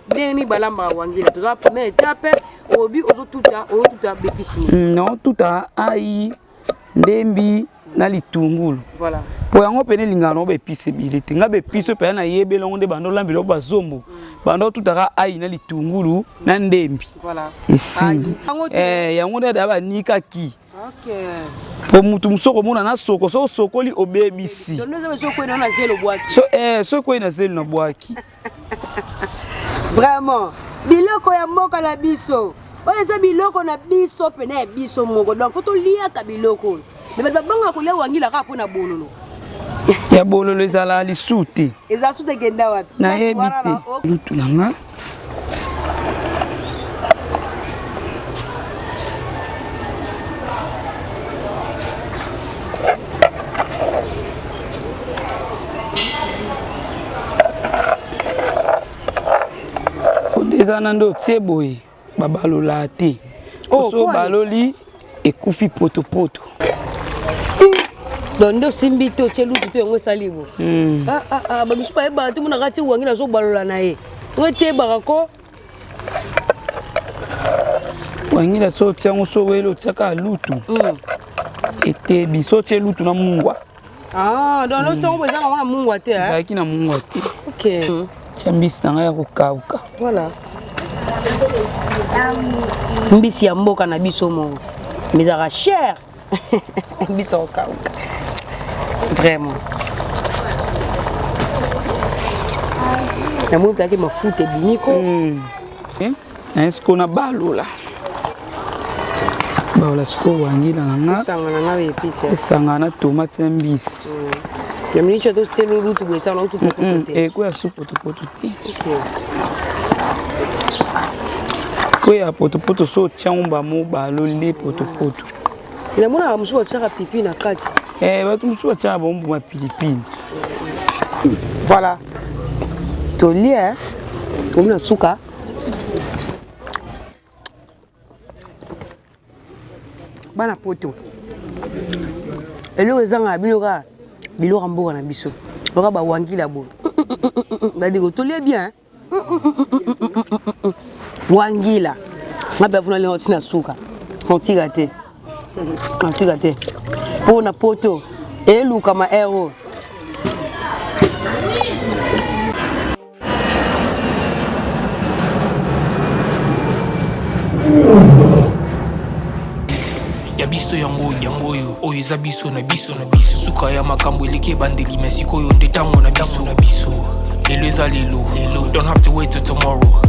Demi balamba wangila to la première étape obi ozo tuta bepisi. Non, tuta ai ndembi na litungulu. Voilà. Po yango pene lingano bepisi bilite. Nga bepisi pe na yebe longo de bando lambilo bazombo. Bando tutaka ai na litungulu na ndembi. Voilà. Esi. Yango de ba nika ki. OK. Po mutu musoko mona na soko so sokoli obebisi. Donc nous avons soko na zelo boaki. Soko na zelo na boaki. Vraiment. Biloko ya mboka na biso. Oyo eza biloko na biso pene ya biso moko. Donc faut to liaka biloko. Mais babanga ko le wangila ka pona bololo. Ya bololo ezala lisuti. Eza sute genda wapi? Na yebite. Lutu nanga. Eza nando tseboye babalola te. So baloli ekufi poto. Dondo simbi to chelu to ngo salibo. Ba biso pa eba te muna kati wangi na so balola na ye. Ngete barako. Wangi la so tsango so welo tsaka lutu. Ete biso tse lutu na mungwa. Donc lo tsango beza na mungwa te ha. Zaki na mungwa te. OK. Chambisi na ya kukauka. Voilà. Mbisi ya mboka na biso mo. Mizara cher. Mbisi okauka. Vraiment. Na mwita ke mafuta biniko. Est-ce qu'on a balola? Balola sko wangila nanga. Sangana na épices. Sangana tomate na mbisi. Ya mnicho to tselu lutu bwesa na lutu poto te. Ko ya supu poto te. OK. Ko ya poto so chamba mo balole poto. Ina mona musuwa tsaka pipi na kati. Batu musuwa tsaka bombo ma pilipili. Voilà. Tolia, on a suka. Bana poto. Elo ezanga biloka mboka na biso. Loka ba wangila bo. Dadi ko tolia bien. Wangila. Ngaba vuna le hotina suka. Ontiga te. Pona poto. Elu kama ero. Ya biso yango oyo eza biso na biso suka ya makambo eleke bandeli mesiko oyo nde tango na biso lelo eza lelo don't have to wait till tomorrow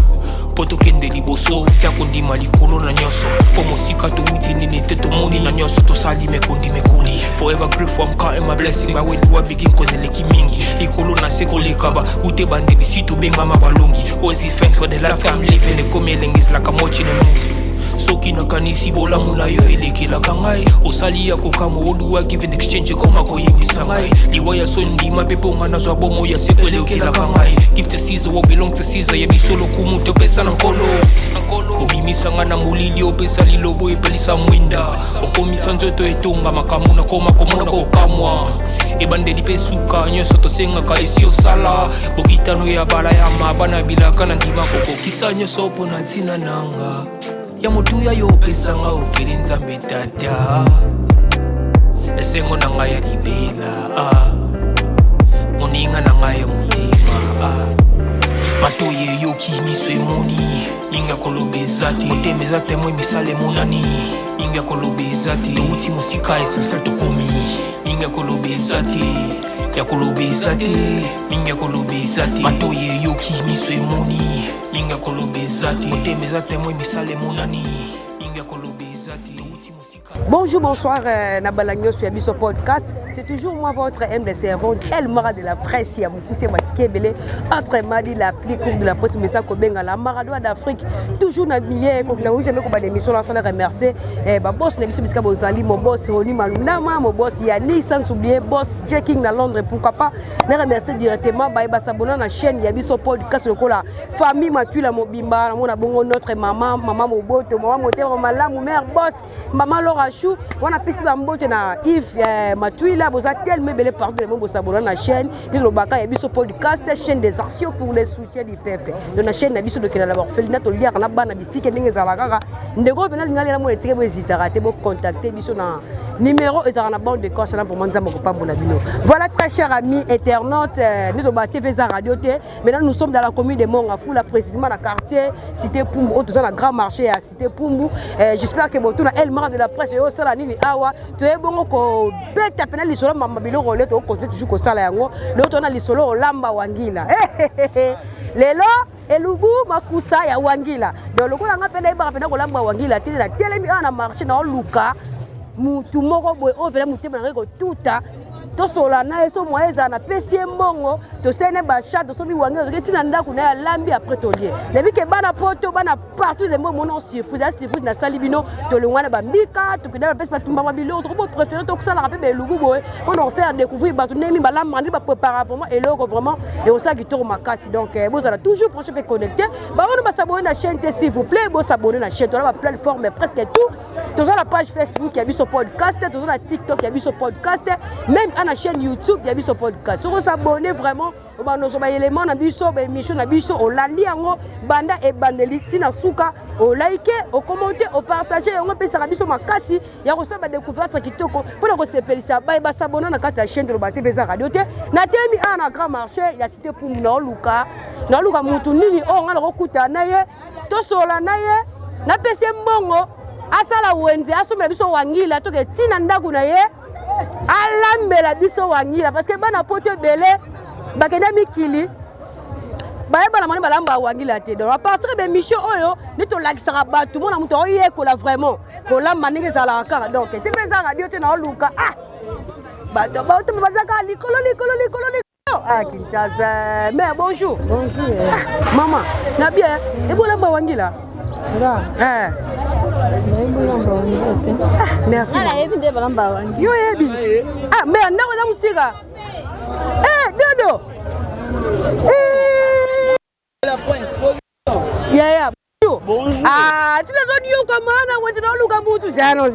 poto kende liboso tia kondima likolo na nyonso po mosika towuti nini te tomoni na nyonso tosali mekoli forever grateful I'm counting my blessing by way do I begin cause eleki mingi likolo na se koleka ba ute bandeli si tobengama balongi always give thanks for the life I'm living ekomi elengi is like I'm watching a movie soki nakanisi bolamu na yo elekelaka ngai osali ya kokama oluwa give in exchange koma koyebisa ngai liwa ya so ndima mpe mponga nazwa bomo ya seko elekelaka ngai give to Caesar what belong to Caesar ya biso lokumu topesa na nkolo obimisanga na molili opesa lilobo epelisa mwinda okomisa nzoto etonga makambo na koma komona kokamwa ebandeli mpe suka nyonso tosengaka esi osala bokitano ya bala ya mabana bilaka na ndima kokokisa nyonso mpo na ntina nanga ya motuya yo pesanga ofeli nzambe tata esengo na ngai ya libela moninga na ngai ya motima matoye yoki miso emoni mingi ya koloba eza te motema eza temoi misala emonani mingi ya koloba eza te touti mosika essentiel tokomi mingi ya koloba eza te ya koloba eza te mingi ya koloba eza te matoye yoki miso emoni mingi ya koloba eza te motema eza temoi misala emonani mingi ya koloba eza te touti mosika. Bonjour, bonsoir, Nabalagno sur Abisso Podcast. C'est toujours moi, votre MDC, El Mara de la presse. Il y a beaucoup de gens entre Madi, la plus courte de la presse, mais ça, Kobenga, la Maradoua d'Afrique, toujours dans le milieu, comme la jamais comme des émissions, là, sans les remercier. Ma boss, Nebiso Biska Bozali, mon boss, Roni Malunama, mon boss, Yanni, sans oublier, boss, Jacking à Londres, pourquoi pas, les remercier directement, Baïba Sabona, la chaîne Yabisso Podcast, le la famille Matula, Mobimba, mon abongo, notre maman, Moboto, maman, mon mère, boss, Maman Laura Chou, on a pissé Bambote na Yves Matuila, vous avez tellement belé partout le monde, vous abonnez à la chaîne, les Lobaka et Biso podcast, chaîne des actions pour les soutiens du peuple. Dans la chaîne Biso de Kena Orphelinat, au lien à la bande habitique et Ningezalaga, Ndego Benal Ningal la monétique, vous hésitez à rater, vous contacter Biso na numéro et à la bande de corps, pour Manza Mokopa Bonabino. Voilà, très chers amis internautes, nous sommes à TV Radio T. Maintenant, nous sommes dans la commune de Mongafou, là précisément dans le quartier Cité Pumbu, tout ça, dans le grand marché à Cité Pumbu. J'espère que vous avez El Mar de la presse, et aussi la Nini Awa, tu es bon que bête à peine les solos, Mamabilo Rolette, au côté toujours au Salayango, l'autre on a les solos au Lamba Wangila. Lelo, Elugu, Makusa, ya Wangila. Donc, le coup, on a peine à Lamba Wangila, tu es la télé, on a marché dans le Luka. Mutu moko boy o pela mutema ngeko tuta to sola na eso moeza na pesie mbongo to sene ba chat to somi wangi zo ketina ndaku na lambi après tolier lebi ke bana poto bana partout les mots mon surprise la surprise na salibino to longwana ba mbika to kina pesa ba tumba babilo to préféré to kusala rapé be lugu boy on faire découvrir ba to nemi ba lamandi ba préparer vraiment et loko vraiment et au ça qui tourne makasi donc vous allez toujours proche pe connecter ba on ba s'abonner na chaîne s'il vous plaît bo s'abonner na chaîne to la plateforme presque tout to la page Facebook il y a biso podcast to la TikTok il y a biso podcast même à la chaîne YouTube il y a biso podcast si vous s'abonner vraiment on nous a éléments na biso ba émission na biso on la liango banda et bandeli tina suka au liker au commenter au partager on peut ça biso makasi ya ko saba découverte kitoko pour ko sepelisa ba s'abonner na kata chaîne de la TV Radio T na temi ana grand marché il y a Cité Pumbu na luka mutu nini o ngala ko kutana ye to sola na ye na pese mbongo asala wenze asomela biso wangila to ke tina ndaku na ye alambela biso wangila parce que bana poto belé bakenda mikili bayeba na moni balamba wangila te donc à partir de mission oyo ni to lakisaka batu mona muto oyekola vraiment kolamba ndenge ezalaka kaka donc TV Radio te na oluka bato bazaka likolo ah Kinshasa mais bonjour maman na bien et bolamba wangila merci yo yebi ah mais ndako za musika dodo la prince yeah bonjour ah tu les on yo kamana wezi na luka mutu zano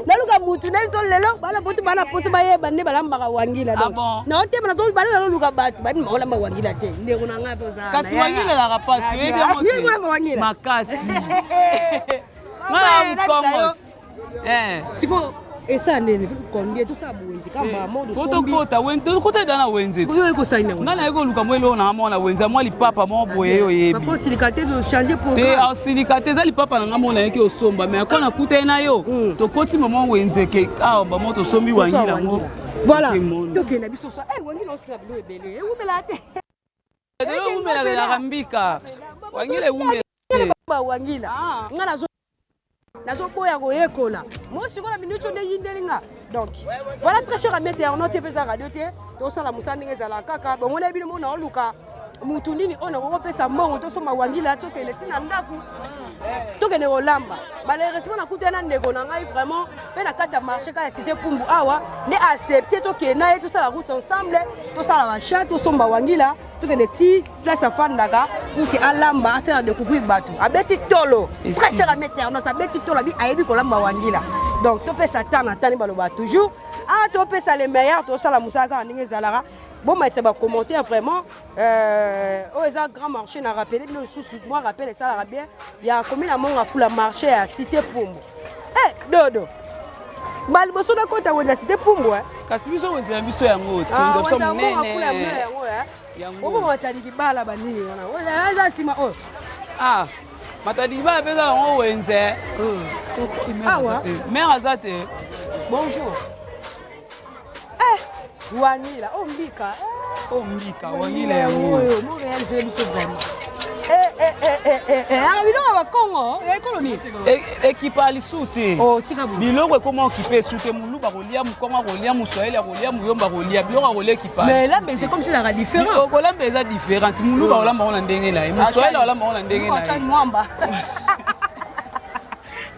na luka mutu na iso lelo bala botu bana posa baye bande balamba ka wangila donc na ote bana to bala na luka batu bani maolamba wangila te ndeko na ngato za kasi wangila la rapasi yebi makasi siko esa nene kondie to sa buenzi kamba modo sombi kota wendo kota dana wenze ko ko saina ngana yeko luka mwelo na mona wenza mwa lipapa mo boye yo yebi papa silikate de changer programme te au silikate za lipapa na mona yeke osomba mais akona kuta na yo to koti mama wenze ke ba moto sombi wangila mo voilà to ke na biso so wangila osika bilo ebele umela te de umela la rambika wangila umela ba wangila ngana nazo boya ko yekola moi sikola minute de yindelinga donc voilà très cher amis internautes TV Radio T to sala musani ngezala kaka bon on bino mona oluka mutu nini ona ko pesa mbongo to soma wangila to kele tina ndaku to kene olamba malheureusement na kutena ndeko na ngai vraiment pe na kati ya marché ka Cité Pumbu awa ne accepter to kena et tout ça la route ensemble to sala ba chat to somba wangila to kene ti place afandaka pour que alamba faire découvrir batu abeti tolo très cher amis internautes abeti tolo bi ayebi ko lamba wangila donc to pesa tana tani baloba toujours to pesa les meilleurs to sala musaka ndenge zalara bon mais ba commenter vraiment eza grand marché na rappeler bien sous moi rappelle ça la bien il y a combien à mon afula marché à Cité Pumbu dodo bal boso na kota wenda Cité Pumbu kasi biso wenda biso yango tindo so munene yango obo matadi kibala banini wana eza sima matadi kibala pesa yango wenze awa mère azate bonjour wangila mbika wangila yango mo réaliser biso vraiment biloko bakongo ekoloni ekipa alisute biloko ekoma okipe esute muluba kolia mukoma kolia muswahili kolia muyomba kolia biloko kolia ekipa mais là c'est comme si ça différent kolamba eza différent muluba kolamba ona ndenge na ye muswahili kolamba ona ndenge na ye mwamba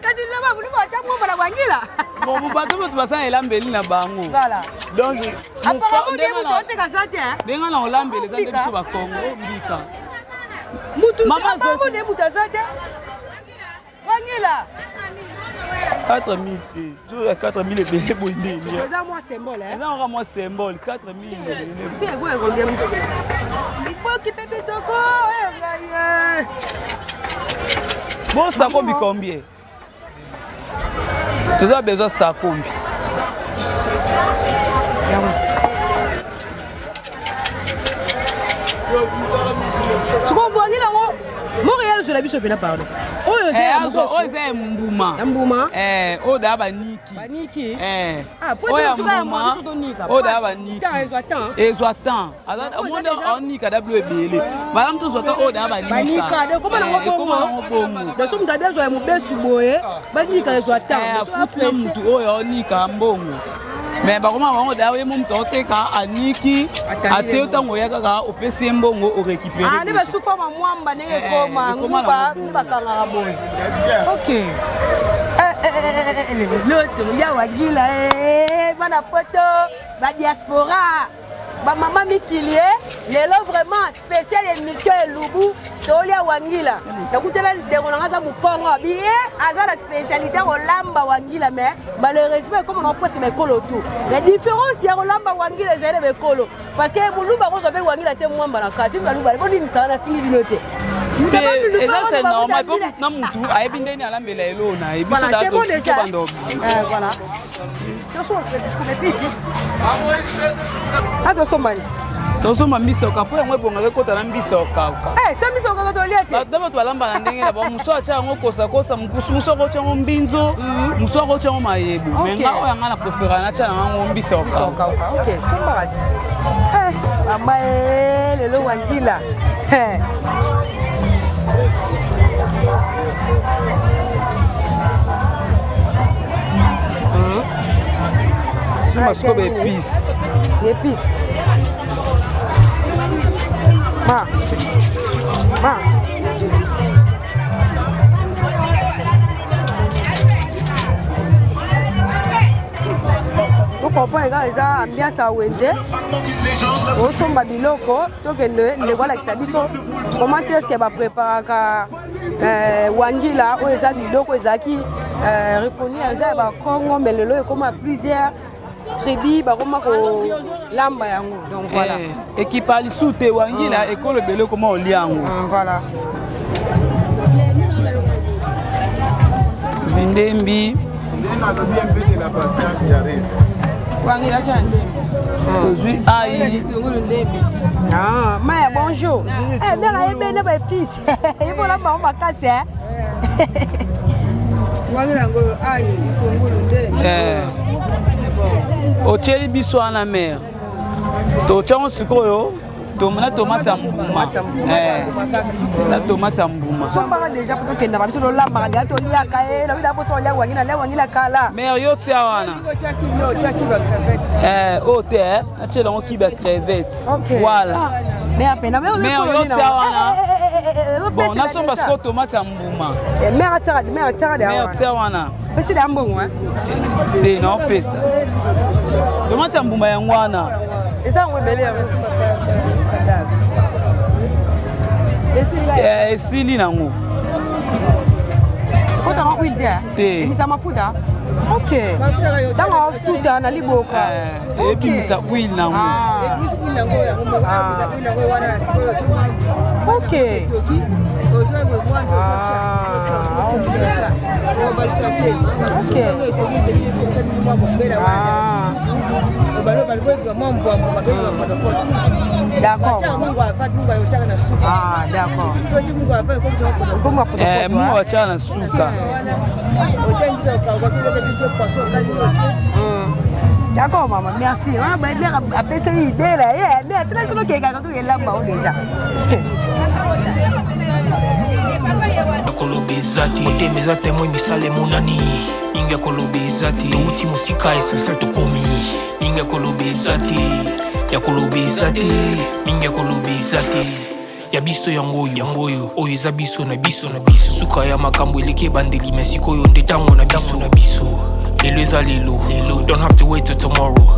kasi laba muluba acha mwamba na wangila bon bato bato basana elambeli na bango voilà donc ndenge na olambeli eza nde biso bakongo mbika mutu mama zo de mutazade Wangila. 4 000. Tu as 4 000 bébés bondés. C'est un moi symbole. C'est un moi symbole. 4 000. C'est vous combien? Il faut qu'il paye Soko. Bon, ça combien combien? Tu as besoin de ça combien? Ce qu'on voit là, Montréal, je l'ai vu sur le pardon. Oh, c'est Mbouma. Mbouma. Oda Baniki. Baniki. Ah, pour tu vas moi sur ton Nika. Oda Baniki. Ezoatan. Alors, on Nika WBL. Madame tout soit Oda Baniki. Banika, comment on peut? Nous sommes d'abord jouer mon best boy. Banika Ezoatan. Futi mutu oyo Nika mbongo. Mais par contre, on a eu mon temps à Niki, à Théotan, on a opé mbongo au récupérer. Ah, les souffres à moi, ok. L'autre, il y a Wagila, Mana Poto, la diaspora. Maman Mikilie, les lots vraiment spécial émission et Loubou, Tolia Wangila. Écoutez, les déroulances à Moukongo, bien, à la spécialité au Lamba Wangila, mais malheureusement, comme on a fait mes colos tout. La différence, il y a au Lamba Wangila et mes colos. Parce que Moulouba Rose avec Wangila, c'est moins balaka. Tu vas nous parler, on ça, on a fini de noter. Et ça, c'est normal. Pour nous, tout, à Ebindé, à la Mbélé, voilà, c'est bon déjà. Voilà. Attention, tu connais plus ici. Attention, Mali. Attention, ma misoka. Pour moi, pour moi, quand on a misoka. C'est misoka quand on y est. D'abord, tu vas l'emballer dans les bons. Muso acha ngo kosa kosa muso ko cha mbinzo. Muso ko cha mayebu. Mais nga o yanga na préférer na cha ngo misoka. OK, somba basi. Mama lelo Wangila. Je m'assois avec épices. Épices. Ma. Vous comprenez quand ils ont ambiance à Wenze. Au somba biloko, donc ne voilà que ça biso. Comment est-ce qu'elle va préparer Wangila ou eza biloko ezaki reconnu eza Congo mais lelo comme plusieurs tribus ba comme ko lamba yango donc voilà et qui parle sous te Wangila école belé comment on lit yango voilà Ndembi la patience j'arrive Wangila chande aujourd'hui aïe ah mais bonjour eh bien la ebe na fils il faut la maman bakati Wangila ngo aïe ocheli biso na mer to chango sikoyo tomona tomate mbuma la tomate mbuma somba déjà pour que na biso lo lamba ga to lia kae na bila boso lia Wangila kala mer yo tia wana ote na chela ngo kiba crevette voilà mais apena mais yo tia wana bon na somba siko tomate mbuma mer tia wana pesi da mbongo de non pesa tomate mbuma yango wana eza ngo belé esili nango kota ngo huile te emisa mafuta ok dango tuta na liboka ebimisa huile nango ok d'accord d'accord mungu acha na suka d'accord maman merci on a bien appelé l'idée là mais tu sais que quand tu es là bas déjà kolobezati otemeza temo misale monani ninga kolobezati uti musika essentiel to komi ninga kolobezati ya kolobezati ninga kolobezati ya biso yangoyo oyo eza biso na biso suka ya makambo eleke bandeli mesikoyo ndetango na biso lelo eza lelo don't have to wait till tomorrow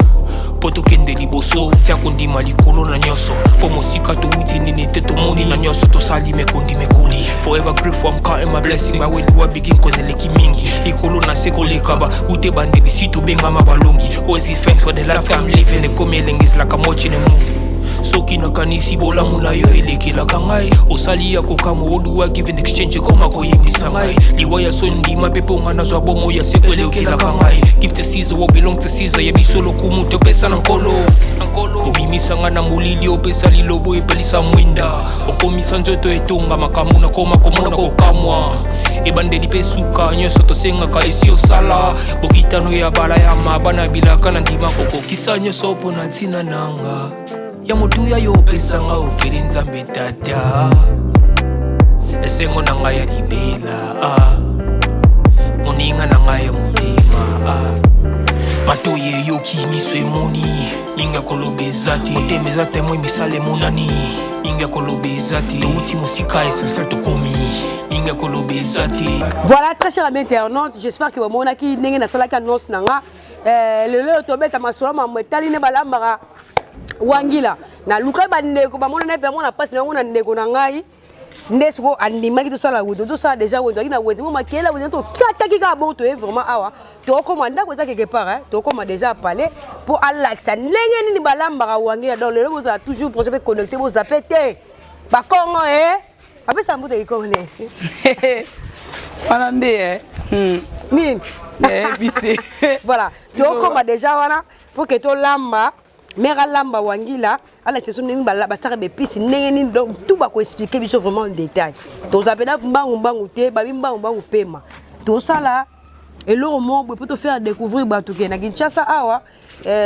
poto kende liboso tia kondima likolo na nyoso po mosika touti nini te tomoni na nyoso tosali mekondi mekoli forever grateful, I'm counting my blessing. But where do I begin? Cause the leki mingi. Ikolo na seko lekaba. Ute bande di situ benga mabalongi. Always give thanks for the life I'm living. The coming is like I'm watching a movie. Soki na kanisi bola muna yo elekela kangai. Osali ya kokamo oduwa give in exchange koma koyembisa ngai. Liwaya sondi mapepo ngana zwa bomo ya seko elekela kangai. Give to Caesar what belong to Caesar. Yebi solo kumu te pesa nankolo. Obimisa ngana mulili opesa lilobo epelisa mwinda. Okomisa njoto etonga makamuna koma komona kokamwa. Ebande di pesuka nyoso tosenga ka esi osala. Bokitano ya bala ya mabana bilaka na ndima koko. Kisa nyoso pona ntina nanga. Ya mutuya yo pesanga oferi nzambe tata. Esengo na ngai ya libela. Moninga na ngai ya mutima. Matoye yo kimiso emoni. Minga kolobeza te. Otemeza te moi misale monani. Minga kolobeza te. Outi musika essentiel to komi. Minga kolobeza te. Voilà, très chers amis internautes, j'espère que vous avez qui n'engagez na salaka annonce nanga. Le tobeta masolo mametali ne balambara. Wangila na luka bandeko bamona na pe mona passe na ngona ndeko na ngai ndesiko andima ki to sala wudo to sala déjà wudo na wudo mo makela wudo to kata ki ka bon to vraiment awa to komanda ko ça quelque part to komanda déjà parler pour alaxa ndenge ni balamba wangila donc le vous a toujours projet connecter vous zapete ba kongo ape ça mbuto ikone Panande ni vite voilà to komanda déjà wana pour que to lamba Mera lamba wangila à l'exception de ba batare be pisi nengeni donc tout va ko expliquer biso vraiment en détail to zapena mbangu te ba mbangu pema to sala et le moment pour te faire découvrir batuke na Kinshasa awa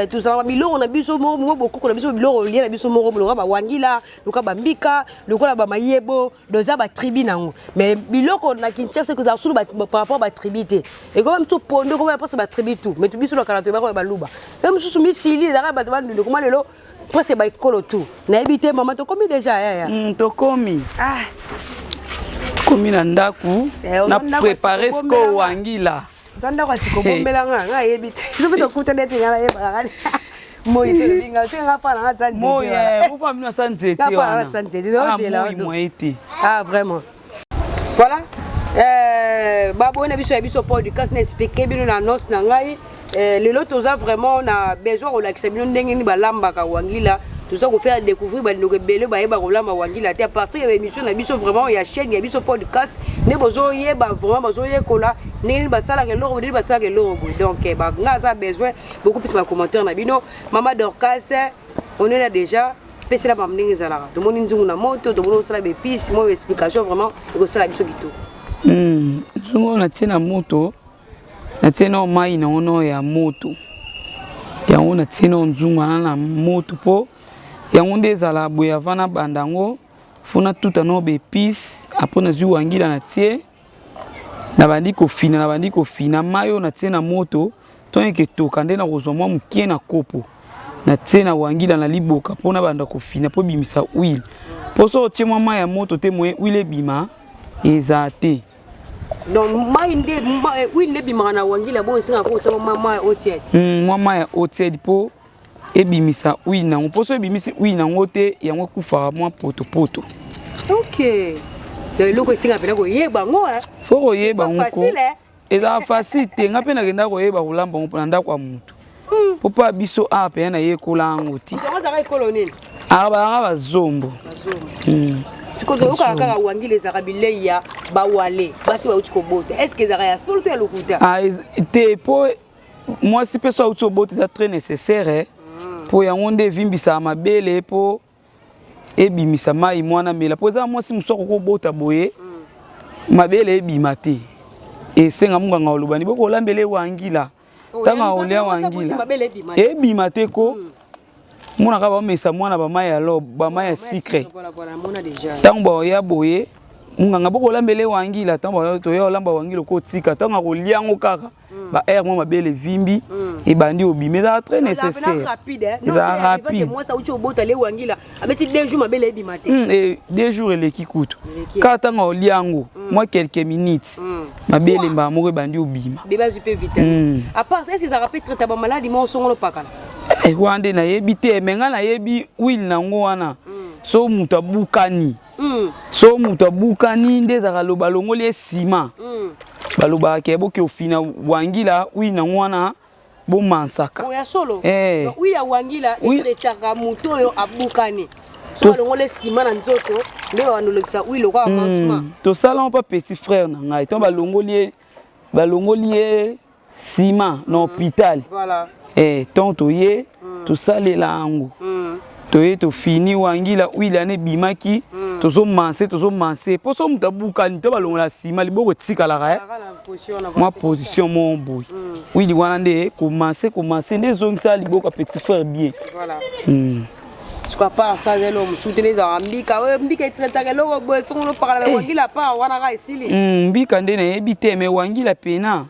tout ça biloko na biso mo beaucoup na biso biloko lié na biso mo ba wangila luka ba mbika luka ba mayebo doza ba tribu nango mais biloko na Kinshasa que ça sous par rapport ba tribité et quand même tout pondo comme après ba tribu tout mais tout biso la kalato ba luba même sous mi sili da ba de comment lelo presque ba ekolo tout na ebité maman to komi déjà ya to komi komi na ndaku na préparer ce ko wangila Tanda kwa siko bombela nga yebite. Sobe to kuta dete nga yeba. Moi te linga te nga pa na santé. Moi vous pas mina santé. Nga pa na santé. Ah vraiment. Voilà. Babona biso biso podcast na expliquer bino na nos na ngai. Le lot toza vraiment na besoin relaxer bino ndenge ni balamba ka wangila. Tout ça qu'on fait découvrir ba ndoko belé ba yeba kolamba wangila te à partir de l'émission na biso vraiment ya chaîne ya biso podcast ne bozo yeba vraiment bozo yekola ne ba sala ke loro ba sala ke loro donc ba ngaza besoin beaucoup plus ba commentaire na bino Mama Dorcas on est là déjà pesi la bamningi zala to moni nzungu na moto to moni sala be pisi mo explication vraiment ko sala biso kito nzungu na tina moto na tina mai na ono ya moto ya ona tina nzungu na moto po yango nde ezala boye avant na bandango fona tuta no be pis apona zu wangila na tie na bandi ko fina mayo na tie na moto to eke toka nde na kozwa mwa mukie na kopo na tie na wangila na liboka pona banda ko fina po bimisa huile poso tie mwa ya moto te moye huile bima eza te donc mai nde huile bima na wangila bo singa ko tie mwa otie mwa ya otie po ebimisa huile nango poso ebimisi huile nango te yango kufaka mwa poto. OK. Le logo singa pena ko yeba ngo Faut koyeba ngo. Eza facile te nga pena kenda koyeba kolamba ngo pona ndako ya mutu. Popa biso a pe na yekola ngo ti. Ngo za kolonel. Aba zombo. Sikoto ukaka wangile za kabile ya bawale basi ba utiko bote. Est-ce que za ya solo to ya lokuta? Te po moi si peso utiko bote ça très nécessaire pour yango nde vimbisa mabele po ebimisa mai mwana mela poza mwasi musoko ko bota boye mabele ebima te esenga munganga olobani boko olambele wangila tanga olia wangila ebima te ko muna ka ba mesa mwana ba mai alo ba mai ya secret tango ba ya boye munganga boko olambele wangila tango to ya olamba wangila ko tika tanga ko liango kaka ba air mo mabele vimbi et bandi obimé ça très nécessaire rapide non rapide moi ça uti obota le wangila abeti 2 jours mabele ebimate et 2 jours ele kikutu kata nga oliango moi quelques minutes mabele mba mo bandi obima beba super vite à part ça c'est ça rapide traiter ba maladie mo songolo pakala wande na yebi te menga na yebi huile nango wana so muta bukani so mutu abukani nde ezalaka balongoli esima balobaka ke boke ofina wangila wina wana bomansaka oya solo wila wangila etretaka mutu oyo abukani so balongoli esima na nzoto nde bawanolekisa wilo kwa mansuma tosala mpa petit frère na ngai to balongoli ye sima na hôpital ton toye tosalela yango toye tofini wangila wila ne bimaki tozomanse po so mutu abukani to balongola sima liboko etikalaka mwa position mo boye wili wana nde komanse nde ezongisa liboko ya petit frère bien Soit pas ça, j'ai l'homme soutenu dans Mbika. Mbika est très agréable. Si on parle de Wangila, pas Wanaga ici. Mbika ndene ebite mais Wangila pena.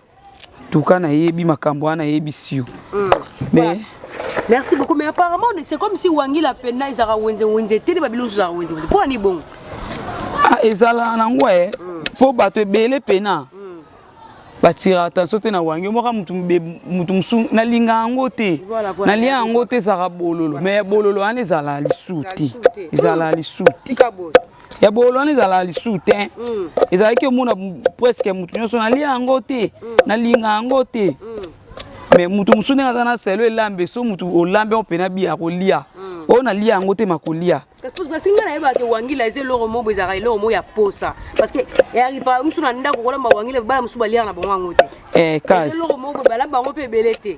Tukana yebi makambo ana yebi sio. Mais merci beaucoup. Mais apparemment, c'est comme si Wangila pena ils ont wenze télé babilo za wenze. Pour ni bon. Ah ezala na ngwe. Po bato ebele pena. Batira attention te na wangi moka mutu musu na linga yango te na lia yango te saka bololo mais bololo ane ezala lisuti ezala lisuti ya bololo ane ezala lisuti ezalaki omona presque mutu nyonso na lia yango te na linga yango te mais mutu musu ndenge aza na selo elambe so mutu olambe opena bia kolia o na lia yango te makolia parce que ngana yeba ke wangila ese loro mo bezaka loro mo ya posa parce que yari pa musu na ndako kolamba wangila bala musu balia na bango te kasi loro mo bala bango pe belete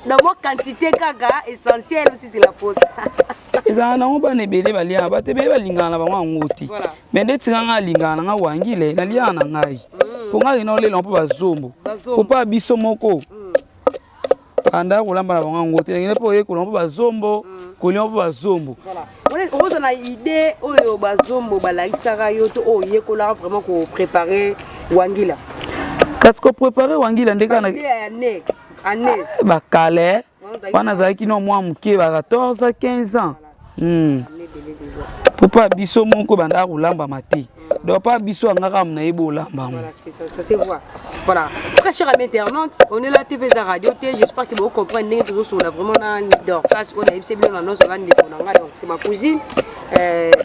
na mo quantité kaka essentiel aussi c'est la posa ezana na ngoba ne bele balia ba te bele balingana bango te mais ndeti nga lingana nga wangile na lia na ngai po ngai no lelo mpo bazombo po pa biso moko anda kolamba na bango te ngene po ye kolamba bazombo kolamba bazombo voilà on a une idée oyo bazombo balakisaka yo to oye kola vraiment ko préparer wangila kasi ko préparer wangila ndeka na année bakale wana zaki no mwa muke ba 14 15 ans Papa biso moko banda kolamba mati. Donc pas biso ngaka mna ebolamba. Ça se voit. Voilà. Très chers amis internautes, on est là TV za radio T, j'espère que vous comprenez toujours sur la vraiment na d'or. Ça on a c'est bien annonce là donc c'est ma cousine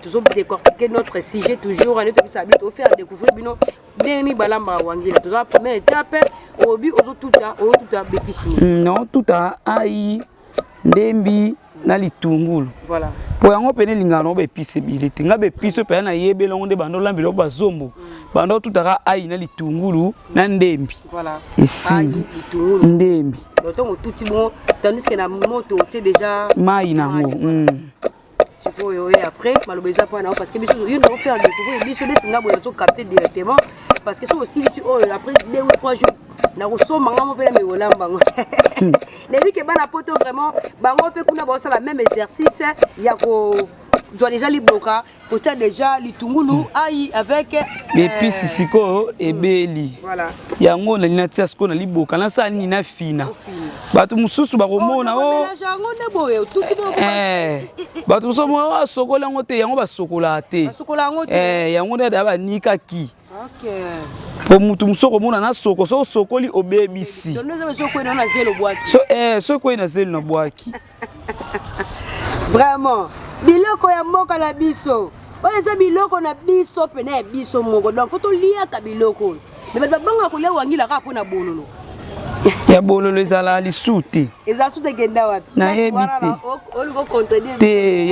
toujours décortiquer notre sujet toujours on est tout ça au faire découvrir bino deni balamba wangila. Toujours la première étape au but aux tout à bépisini. Non, tout à ai ndembi na litungulu. Voilà. Po yango pene lingano be pise bilete nga be pise pe na yebe longo de bando lambilo bazombo bando tutaka ai na litungulu na ndembi. Voilà. Ai litungulu ndembi. Donc tout petit bon tandis que na moto tu déjà mai nango. Et après malobeza pas parce que biso ils nous faire découvrir biso les singa boyo to capter directement parce que c'est aussi ici après 2 ou 3 jours na kosoma ngamo pe na miolamba ngo les bi ke bana poto vraiment bango pe kuna ba la même exercice ya ko doit déjà li bloquer peut-être déjà litungulu ai avec épices siko ebeli voilà yango na lina tia siko na liboka na sa ni na fina batu mususu bakomona o batu mususu mo sokola ngote yango basokola te yango nda ba nika ki OK po mutu musoko mona na soko so sokoli obebisi so ko na zelo na bwaki vraiment biloko ya mboka na biso oyo eza biloko na biso pene ya biso moko donc faut toliaka biloko mais babanga kolia wangila kaka mpona bololo ya bololo ezala lisuti eza suti ekenda wapi nayebi te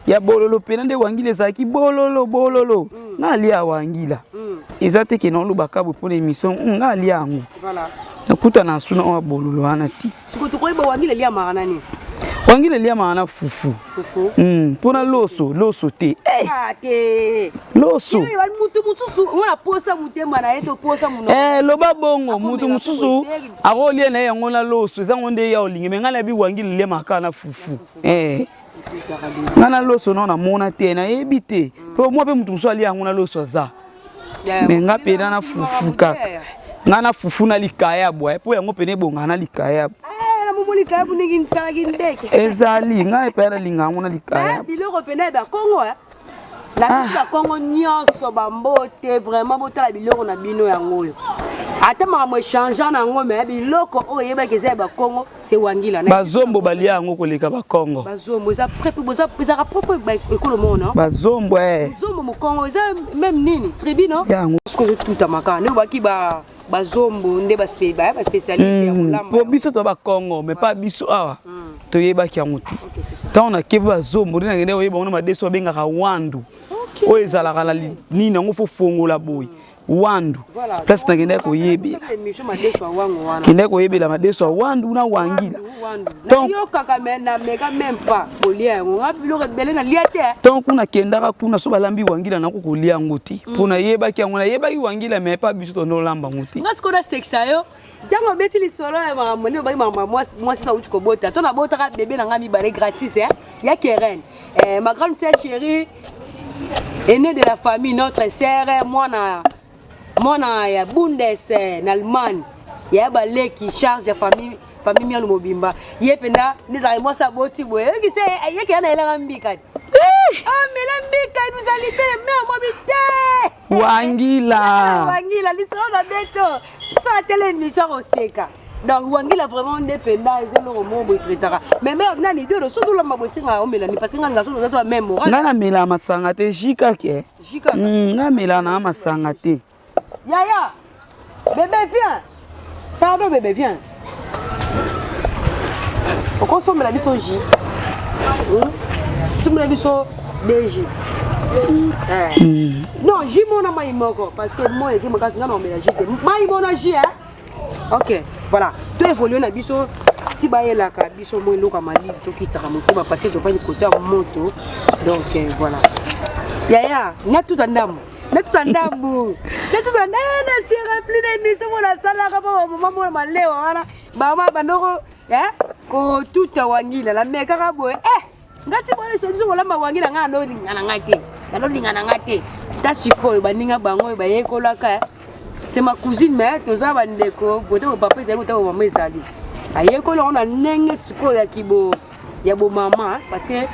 ya bololo pena nde wangila ezalaki bololo nga lia wangila eza te kena olobaka boye mpona émission nga lia yango nakuta na suna oyo bololo wana ti siko tokoyeba wangila lia maka nani wangila lia maana fufu pona loso te loso mutu mususu wana posa mutema na yeto posa muno loba bongo mutu mususu akolia na yango na loso ezango nde ya olingi me ngana bi wangila lia maka na fufu ngana loso no na mona te na yebi te po mo pe mutu mususu alia yango na loso aza me nga pe na fufu kaka ngana fufu na likaya bwa po yango pene bonga na likaya ezali nga epera lingango na likaya biloko pene ba Congo la Congo nyonso bambote vraiment botala biloko na bino yango oyo ata makambo échangeant nango mais biloko oyo yebaki eza ya bakongo c'est wangila bazombo balia yango koleka bakongo bazombo eza ezaka propre ekolo mona bazombo bazombo mokongo eza même nini tribu non yango soki tuta makana nde obaki bazombo nde baspécialiste ya kolamba po biso to bakongo mais pas biso awa toyebaki yango te ntango nakebe bazombo nde nakende oyeba ngo na madeso babengaka wandu oyo ezalaka na nini yango fo fongola boye wandu place nakende koyebela kende koyebela madeso ya wandu na wangila donc kuna kendaka kuna so balambi wangila nako kolia yango te mpo nayebaki yango nayebaki wangila mais pas biso tondolamba yango te nga sikoyo nasekisa yo ntango obeti lisolo ya makambo nde obaki makambo mwasi sauti kobota to nabotaka bebe na nga mibale gratis ya Keren ma grande sœur chérie aînée de la famille notre sœur mwana ya Bundes en Allemagne ya baleki charge ya famille miano mobimba ye penda nizali mwasa boti boye yekise yeke yana elanga mbika mela mbika bizali bele mea mobite wangila lisolo na beto so atele émission oseka donc wangila vraiment indépendant ezelo mo boy tretaka mais mère nani deux so dola mabosinga omela ni parce que nga so to même moral nga na mela masanga te jika ke nga mela na masanga te Yaya, bébé viens. Pardon bébé viens. On consomme la biso J. Somme la biso DJ. Non, J mon ama imoko parce que moi et mon cas non mais J. Mai mon J hein. OK, voilà. Tu évolues na biso ti bayela ka biso mo loka mali to kitaka moto ba passer to pas côté moto. Donc voilà. Yaya, na tout andambo. Netutandambu netutandana si rempli d'émission mona sala ka ba mama malewa wana ba bandoko ko tuta wangila la meka ka boye ngati bone so biso kolamba wangila nga no lingana ngate ta sikoyo baninga bango ba yekola ka c'est ma cousine mais toza bandeko bote mo papa ezali bote mo mama ezali ayekola ona nenge sikoyo ya kibo ya bo mama parce que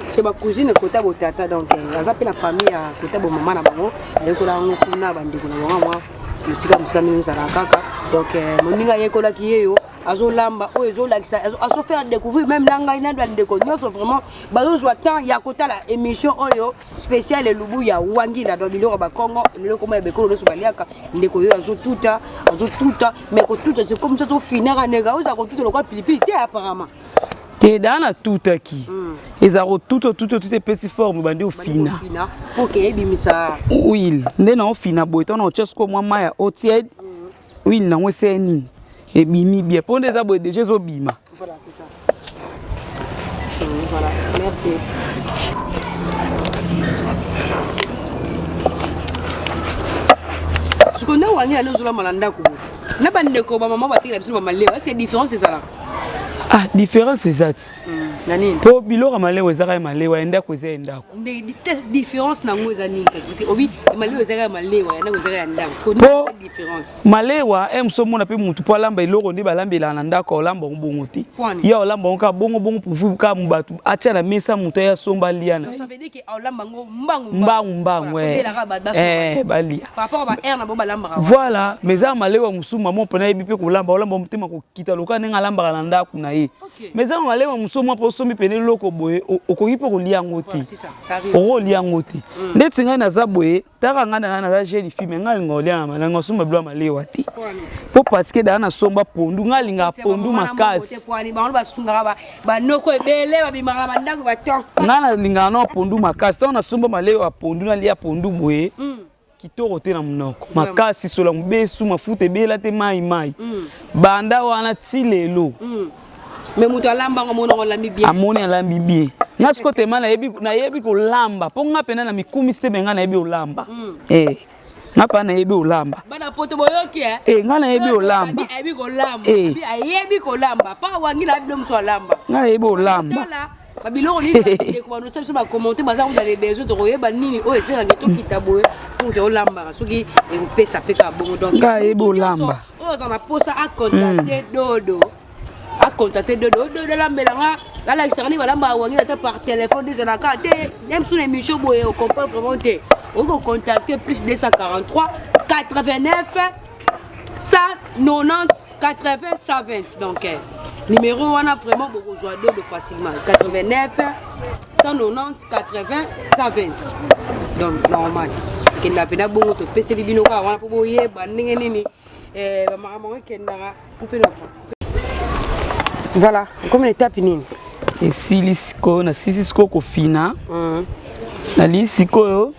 c'est ma cousine côté de tata donc aza pe la famille à côté de maman na bango yekola ngo kuna bandeko na bango moi musika nini sala kaka donc moninga yekola ki yeyo azo lamba o ezo lakisa azo faire découvrir même nanga ina ndo ndeko nyonso vraiment bazo joa temps ya kota la émission oyo spéciale lubu ya wangila donc biloko ba Congo biloko ma bekolo so baliaka ndeko yo azo tuta mais ko tuta c'est comme ça to finir nega oza ko tuta lokwa pilipili te apparemment te dana tuta ki ezaro tuto petit forme bandi au fina OK ebimisa huile nde na ofina boy to na ochesko mwa maya otied huile na ngwe nini ebimi bien pour des abo déjà zo bima voilà c'est ça voilà merci ce qu'on a wani alo zola malanda ko na bande ko ba mama batira biso ba malewa c'est différence c'est ça là différence c'est ça nani po biloko malewa ezaka malewa enda ko enda ko différence na ngoza nini parce que obi malewa ezaka malewa na ngoza ya ndako ko différence malewa emso mona pe mutu po lamba iloko ndi balambela na ndako lamba bongo ti ya lamba ka bongo pour ka mbatu acha na mesa mutu ya somba liana ça veut dire que lamba ngo mbangu balia par rapport ba air na bo balamba voilà mais za malewa musuma mo pona ebi pe ko lamba mutema ko kita loka nenga lamba na ndako na ye mais za malewa musuma po somi pene loko boye okoki pe ko lia ngoti c'est ça ça arrive o lia ngoti ndeti nga na za boye taka nga na za jeune fille nga ngolia na nga suma blo malewa ti po parce que dana somba pondu nga linga pondu makasi ba noko ebele ba bimaka ba ndako ba ton nga na linga no pondu makasi to na somba malewa pondu na lia pondu boye kitoko te na munoko makasi sola mbesu mafuta ebela te mai banda wana ti lelo mais mutu alamba ngomona olambi bien amoni alambi bien nga siko te mana yebi ko lamba po nga pena na mikumi ste benga na yebi olamba nga pa na yebi olamba bana poto boyoki nga na yebi olamba yebi ko lamba yebi ko lamba pa wangila bi mso lamba nga yebi olamba babiloko ni de ko no sabso ba commenter baza ko dans besoin to koyeba nini o ese ngi to kitabo pour te olamba soki e pesa peka bongo donc nga yebi olamba o za na posa a contacter dodo a contacter dodo la melanga la isani balamba wangila ta par téléphone des na ka te même sur l'émission boye on comprend vraiment te on contacter plus 243 89 190 80 120. Donc, numéro, on a vraiment beaucoup de facilement. 89 190 80 120. Donc, normal. Qui n'a pas bon to PC de bino on a pour boyer banding voilà, comme les tapines. Et si lisiko na sisiko ko fina. Na lisiko yo.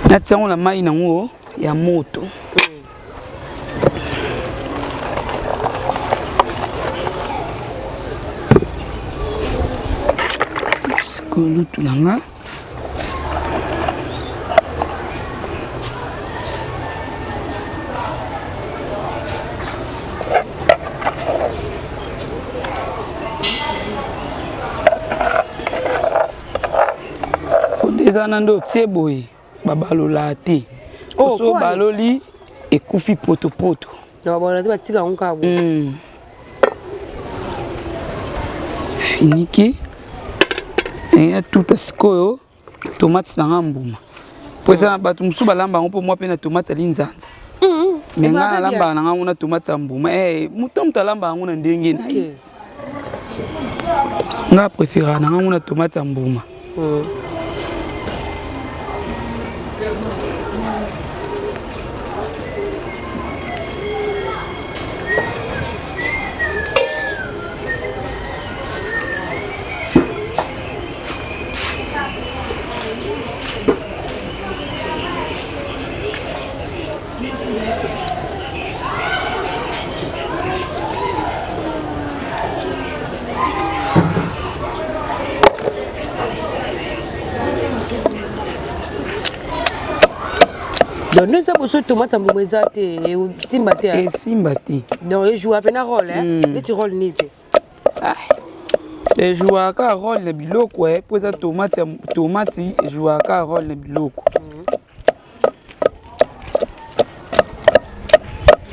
Na tsango la mai na ngo ya moto. Lutu nanga ondeza nando tie boye babalola te so baloli ekufi poto poto na babalola te batika nkabo finiki et tout sikoyo tomate na mbuma po ça bato musu balamba ngo po moi pe na tomate linzanza mais nga lamba na ngo na tomate mbuma muto mtalamba ngo na ndenge na nga préféra na ngo na tomate mbuma donc nous avons besoin de tomates en boumezate et simbate. Et simbate. Donc ils jouent à peine un rôle, hein? Et tu rôles ni peu. Les joueurs qui rôle le biloko, pour ça tomate joueurs qui rôle le biloko.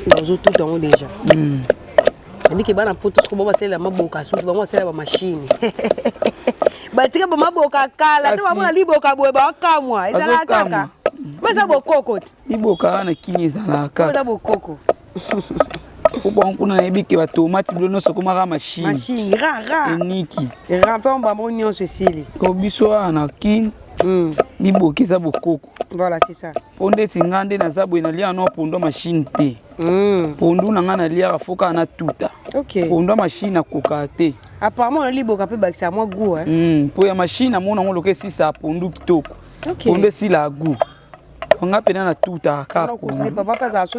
Nous tout dans déjà. Et puis que bana poto ko baba sela maboka su ba mo sela ba machine. Ba tika ba maboka kala to ba mo liboka boye ba kamwa ezala kaka. Ba sa bokoko. Liboka na kinyi ezala kaka. Ba sa bokoko. Bon kuna na ebiki ba tomate bilo no sokoma ka machine. Machine ra. Eniki. Rampon ba mo nyon cecile. Ko biso na kin. Liboki za bokoko. Voilà, c'est ça. Ponde tingande na zabwe na lia no pondo machine te. Pondu na ngana lia foka na tuta. OK. Pondo machine akoka te. Apparemment on liboka pe bakisa moi goût hein. Po ya machine amona ngoloke si sa pondu kitoko. OK. Ponde si la goût. On a pena na tuta ka ko. Papa pa za so.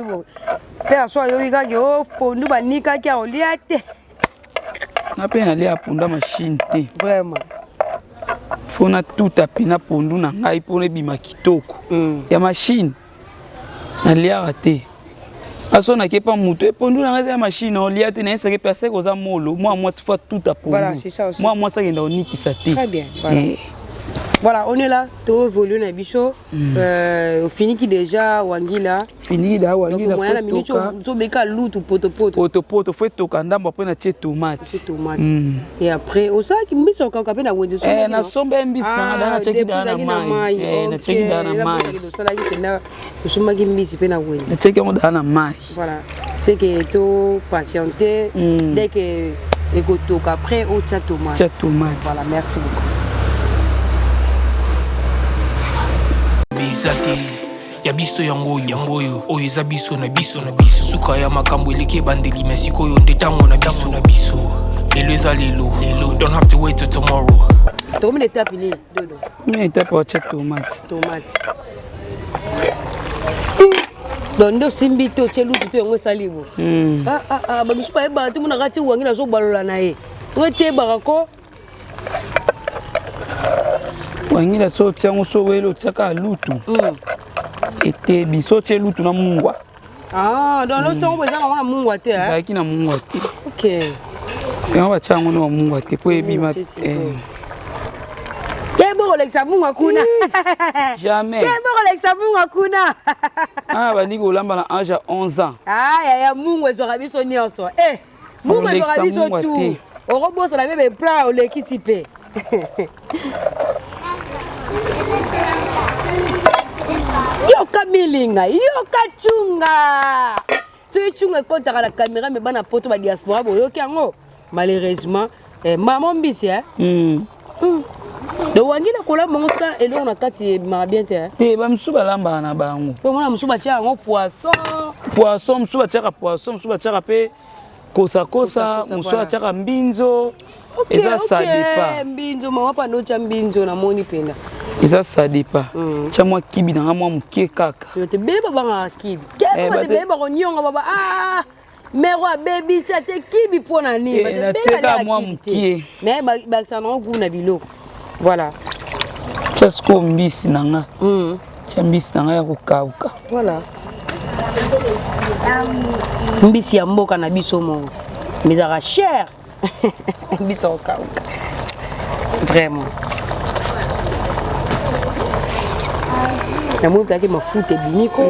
Pe aso yo iga yo pondu banika ki o lia te. Na pena lia ponda machine te. Vraiment. Fona tuta pena pondu na ngai pone bima kitoko. Ya machine na lia te. Aso na kepa muto pondu na ngai ya machine o lia te na esa ke pesa ko za molo. Moi fois tout à pondu. Voilà, c'est ça aussi. Moi ça ngenda onikisa te. Très bien. Voilà. Voilà, on est là, tout évolue na bicho. Fini qui déjà wangila. Fini da wangila. Donc moya na minute so beka lutu poto. Poto faut toka ndamba po na tie tomate. Et après au ça qui mbiso ka pe na wende so. Na sombe mbisi na da na cheki da na mai. Na cheki da na mai. So là qui na usuma ki mbisi pe na wende. Na cheki mo da na mai. Voilà. C'est que to patienter dès que ekotoka après au tia tomate. Voilà, merci beaucoup. Bizate ya biso yango oyo eza biso na biso suka ya makambo eleke bandeli mesiko yo ndetango na biso lelo eza lelo don't have to wait till tomorrow. Tomi l'étape ni dodo. Une étape au chat tomate. Donc ndo simbi to chelu to yango salibo. Ba biso pa eba te muna kati wangi na so balola na ye. Ngete barako wangila so tiango so welo tsaka lutu. Ete biso che lutu na mungwa. Donc l'autre on besoin na mungwa te hein. Zaki na mungwa te. OK. Et on va tiango no mungwa te po ebima. Kebo Alexa mungwa kuna. Jamais. Kebo Alexa mungwa kuna. Bandi ko lamba na âge 11 ans. Ya mungwa ezora biso nyonso. Mungwa ezora biso tout. Oroboso la bebe pra olekisi pe. Yo Camille, Chunga, yoka chunga. C'est chunga quand la caméra mais bana poto ba diaspora bo yoki ango. Malheureusement, maman bisi hein. Donc wangila kola monsa et là on a kati ma bien te. Te ba msuba lamba na bango. Po mona msuba tia ngo poisson. Poisson msuba tia poisson, msuba tia pe kosa msuba tia mbinzo. Eza sadipa. Mbinzo mama pa no tia mbinzo na moni penda. Eza sadipa. Tia mwa kibi na mwa mukie kaka. Te bele baba nga kibi. Ke te bele ba nyonga baba Mero baby c'était kibi pona ni. Ba mwa mukie. Mais ba ça non goût na bilo. Voilà. Chasko mbisi nanga. Mbisi nanga ya kukauka. Voilà. Mbisi ya mboka na biso mongo. Mais ça cher. Mbisi okauka. Vraiment. Na mo plaki mafuta bimiko.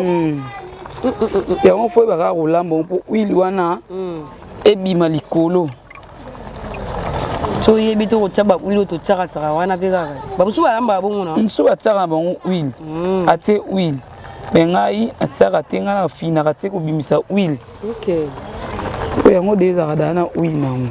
Ya on foi baka rolamba mpo wili wana. Ebima likolo. So yebi to chaba wilo to tsaka tsaka wana peka ba musu balamba bongo na musu batsaka bongo wili ate wili bengai atsaka tenga na fina kate ko bimisa wili. OK oya ngo deza kada na wili nango.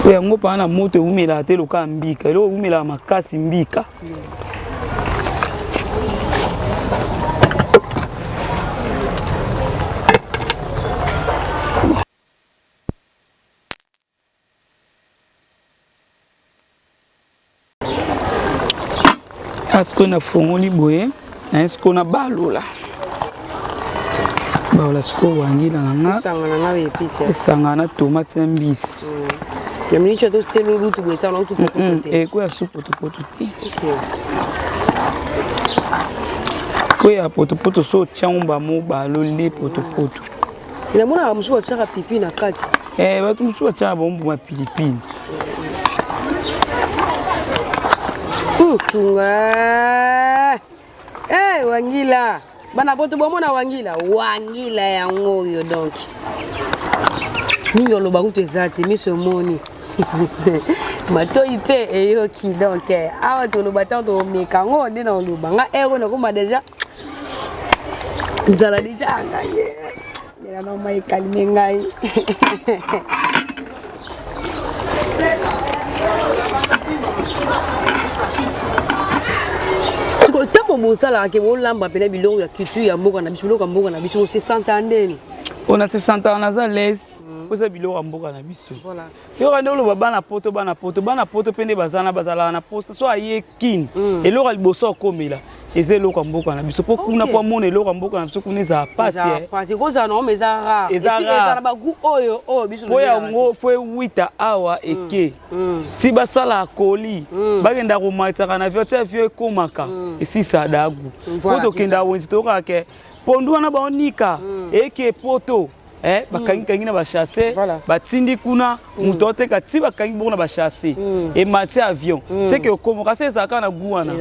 oya ngo pa na moto umela te loka mbika lo umela makasi mbika. Asko na fongoli boye na esko na balola sko wangila nanga sangana na epice sangana tomate na mbisi. Ya mnicho to selo lutu gwesa na utu popoto te. Kwa supu popoto te. Kwa popoto so chamba mo balole popoto. Ila muna msuwa chaka pipi na kati. Batu msuwa chaka bombo ma pilipili. Chunga. Wangila. Bana poto bomona wangila ya ngoyo donc. Mingo lo bangu tezate miso moni. Mato ipe eyoki donc awa to lo batanto mekango de na lo banga ero na kuma déjà. Nzala déjà ngaye. Nela no mai kalime ngai. Siko tempo mosala ke mo lamba pele biloko ya culture ya mboka na biso biloko mboka na biso c'est 100 ans ndeni. On a 60 ans na l'aise. Posa biloko mboka na biso. Voilà. Yo kande lo bana poto pende bazala na posta so aye kin. Eloko liboso komela. Eze eloko mboka na biso po kuna po mona eloko mboka na biso kuna za passe. Parce que ça non mais ça rare. Et puis ça na ba goût oyo biso. Po ya ngo fo 8 awa eke. Si basala koli, bagenda ko maitsaka na vyote vyo komaka. Esi ça dagu. Poto kenda wonzi to ka ke pondu na ba onika eke poto. Bakangi na ba chasser batindi kuna mutote kati bakangi bona ba chasser et mati avion c'est que comme ça ça kana guana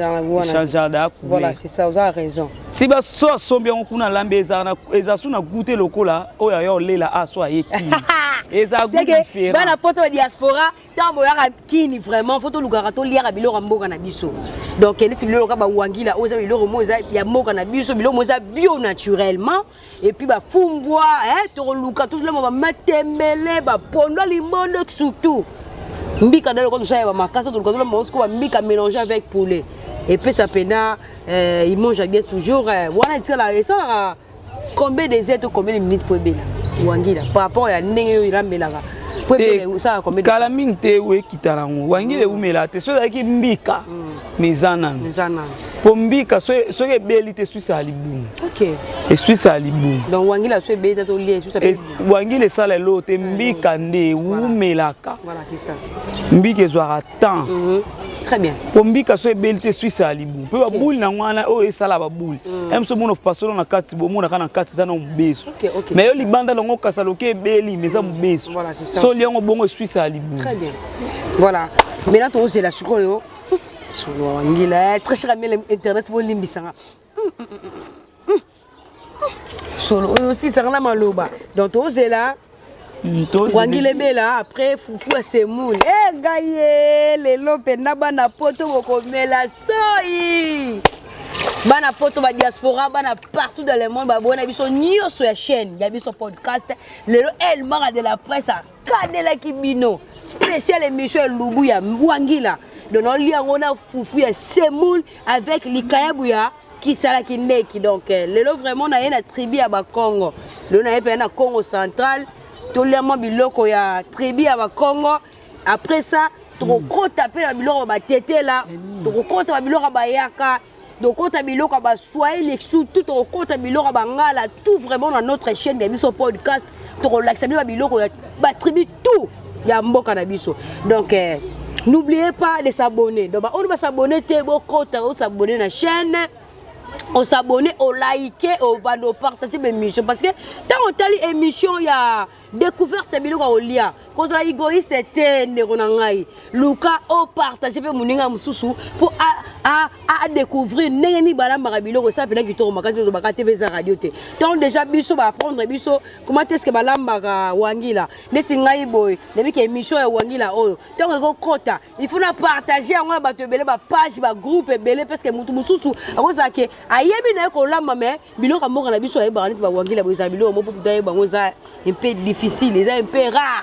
changer d'aku. Voilà c'est ça, vous avez raison. Si ba so sombi on kuna lambe eza suna goûter lokola oya yo lela aso ayeki eza goût différent bana poto diaspora tambo ya kini vraiment photo lugara to liara biloko mboka na biso donc les biloko ka ba wangila oza biloko mo eza ya mboka na biso biloko mo eza bio naturellement et puis ba fumbwa to luka tout le monde ba matembele ba pondo limondo surtout mbika dalo quand ça ba makasa to luka to le monde ko ba mbika mélangé avec poulet et puis ça pena il mange bien toujours voilà et ça combien de heures combien de minutes pour bela wangila par rapport à ndenge yo irambelaka pour bela ça combien de kala mingi te we kitalango wangile umela te so ki mbika mezana po mbika so ke beli te suisa alibumu. OK et suisa alibumu donc wangila so beli to lié suisa wangile sala lo te mbika nde umelaka. Voilà c'est ça mbika ezwaka temps. Très bien. Po mbika so beli te suisa alibumu pe ba boule na ngwana o esala ba boule em so mono pasolo na kati bo mona kana kati za na mbeso mais yo libanda longo kasalo ke beli meza mbeso. Voilà c'est ça so liango bongo suisa alibumu. Très bien. Voilà maintenant to c'est la sukoyo so wangila très cher mais internet bo limbisanga Solo aussi ça rend maloba. Donc tous est là. Wangile bela après fufu à semoule. Eh gaye les lope na bana poto bokomela soi. Bana poto ba diaspora bana partout dans le monde ba bona biso nyo sur la chaîne, ya biso podcast. Le El Mara de la presse a Kanela Kibino. Spécial émission Lubu ya Wangila. Donc on lia on a fufu ya semoule avec likayabuya qui sala ki neki. Donc le vraiment na une tribu à Bakongo. Le na pe na Congo central. Tout le monde biloko ya tribu à Congo. Après ça, trop taper la biloko ba tété là, trop taper biloko ba yaka, donc on taper biloko ba soyez tout trop taper biloko ba ngala, tout vraiment dans notre chaîne de biso podcast, trop l'accepter ba biloko ya ba tribu tout ya mboka na biso. Donc n'oubliez pas de s'abonner. Donc on va s'abonner té bo kota on s'abonner na chaîne. On s'abonne, on like, on va nous partager l'émission. Parce que tant on t'a dit émission, il y a découverte, c'est bien qu'on lia. Quand on a égoïste, c'était Neronangaï. Luca, on partage mon moussou pour découvrir Néni Balam Barabilo, ça peut être que tu as TV radio. Tant déjà, biso va apprendre biso comment est-ce que Balam Wangila, les Singaï boy, les mecs émission et Wangila, tant on quota, il faut partager, on va battre page, groupe, parce que Moussou, à ça que ayebi na ko lamba me biloko moko na biso ayeba nti ba wangila boza biloko mo pour d'ailleurs bango za un peu difficile, les un peu rare